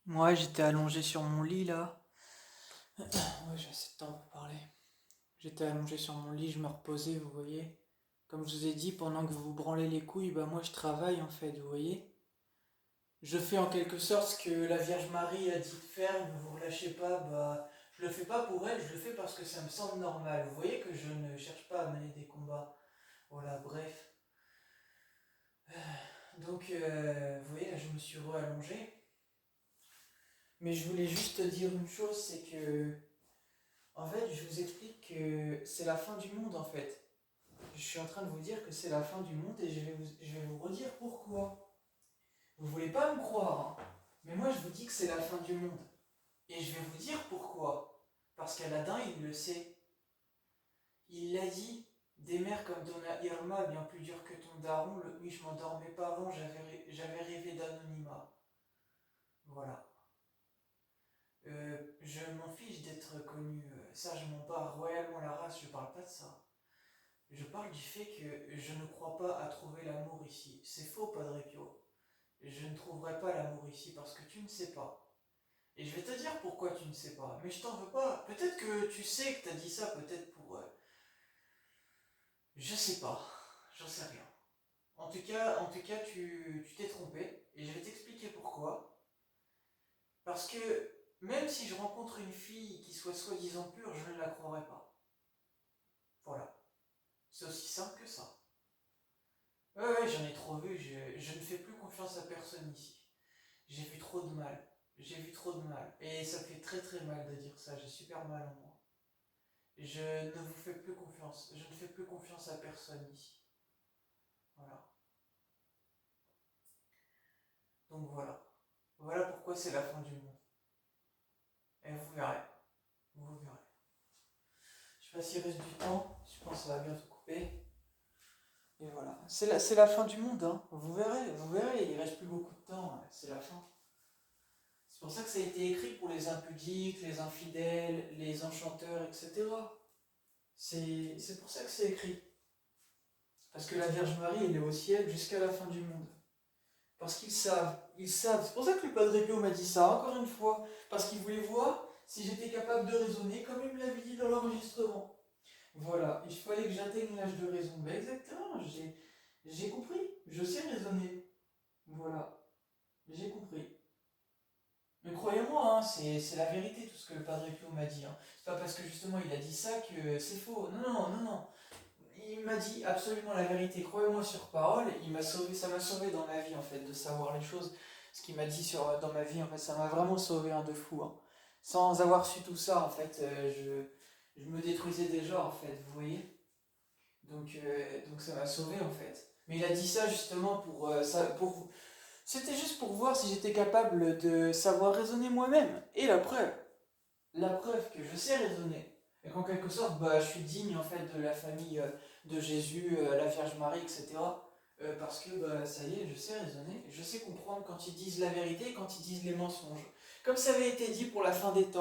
Moi, j'étais allongé sur mon lit là. Ouais, j'ai assez de temps pour parler. J'étais allongé sur mon lit, je me reposais, vous voyez. Comme je vous ai dit, pendant que vous vous branlez les couilles, bah moi je travaille en fait, vous voyez. Je fais en quelque sorte ce que la Vierge Marie a dit de faire, ne vous relâchez pas, bah je le fais pas pour elle, je le fais parce que ça me semble normal. Vous voyez que je ne cherche pas à mener des combats. Voilà, bref. Donc, vous voyez, là je me suis re-allongé. Mais je voulais juste dire une chose, c'est que en fait, je vous explique que c'est la fin du monde en fait. Je suis en train de vous dire que c'est la fin du monde et je vais vous redire pourquoi. Vous voulez pas me croire, hein, mais moi je vous dis que c'est la fin du monde. Et je vais vous dire pourquoi. Parce qu'Aladin, il le sait. Il l'a dit. Des mers comme Donna Irma, bien plus dur que ton daron, l'autre nuit je m'endormais pas avant, j'avais rêvé d'anonymat. Voilà. Je m'en fiche d'être connu, ça je m'en bats royalement la race, je parle pas de ça. Je parle du fait que je ne crois pas à trouver l'amour ici. C'est faux, Padre Pio. Je ne trouverai pas l'amour ici parce que tu ne sais pas. Et je vais te dire pourquoi tu ne sais pas. Mais je t'en veux pas. Peut-être que tu sais que t'as dit ça, peut-être pour... je sais pas. J'en sais rien. En tout cas, tu t'es trompé. Et je vais t'expliquer pourquoi. Parce que même si je rencontre une fille qui soit soi-disant pure, je ne la croirai pas. Voilà. C'est aussi simple que ça. Ouais, ouais, j'en ai trop vu. Je ne fais plus confiance à personne ici. J'ai vu trop de mal. J'ai vu trop de mal. Et ça fait très très mal de dire ça. J'ai super mal en moi. Je ne vous fais plus confiance. Je ne fais plus confiance à personne ici. Voilà. Donc voilà. Voilà pourquoi c'est la fin du monde. Et vous verrez. Vous verrez. Je sais pas s'il reste du temps. Je pense que ça va bientôt couper. Et voilà. C'est la fin du monde, hein. Vous verrez. Vous verrez. Il reste plus beaucoup de temps. C'est la fin. C'est pour ça que ça a été écrit pour les impudiques, les infidèles, les enchanteurs, etc. C'est pour ça que c'est écrit. Parce que la Vierge Marie, elle est au ciel jusqu'à la fin du monde. Parce qu'ils savent, ils savent. C'est pour ça que le Padre Pio m'a dit ça, encore une fois. Parce qu'il voulait voir si j'étais capable de raisonner comme il me l'avait dit dans l'enregistrement. Voilà, il fallait que j'atteigne l'âge de raison. Ben exactement, j'ai compris. Je sais raisonner. Voilà, j'ai compris. Mais croyez-moi, hein, c'est la vérité tout ce que le Padre Pio m'a dit. Hein. C'est pas parce que justement il a dit ça que c'est faux. Non, non, non, non. Il m'a dit absolument la vérité, croyez-moi sur parole, il m'a sauvé, ça m'a sauvé dans ma vie en fait, de savoir les choses. Ce qu'il m'a dit dans ma vie, en fait, ça m'a vraiment sauvé un de fou. Hein. Sans avoir su tout ça, en fait, je me détruisais déjà, en fait, vous voyez. Donc ça m'a sauvé, en fait. Mais il a dit ça justement c'était juste pour voir si j'étais capable de savoir raisonner moi-même. Et la preuve que je sais raisonner. Et qu'en quelque sorte, bah, je suis digne en fait de la famille de Jésus, la Vierge Marie, etc. Parce que bah, ça y est, je sais raisonner, je sais comprendre quand ils disent la vérité et quand ils disent les mensonges. Comme ça avait été dit pour la fin des temps.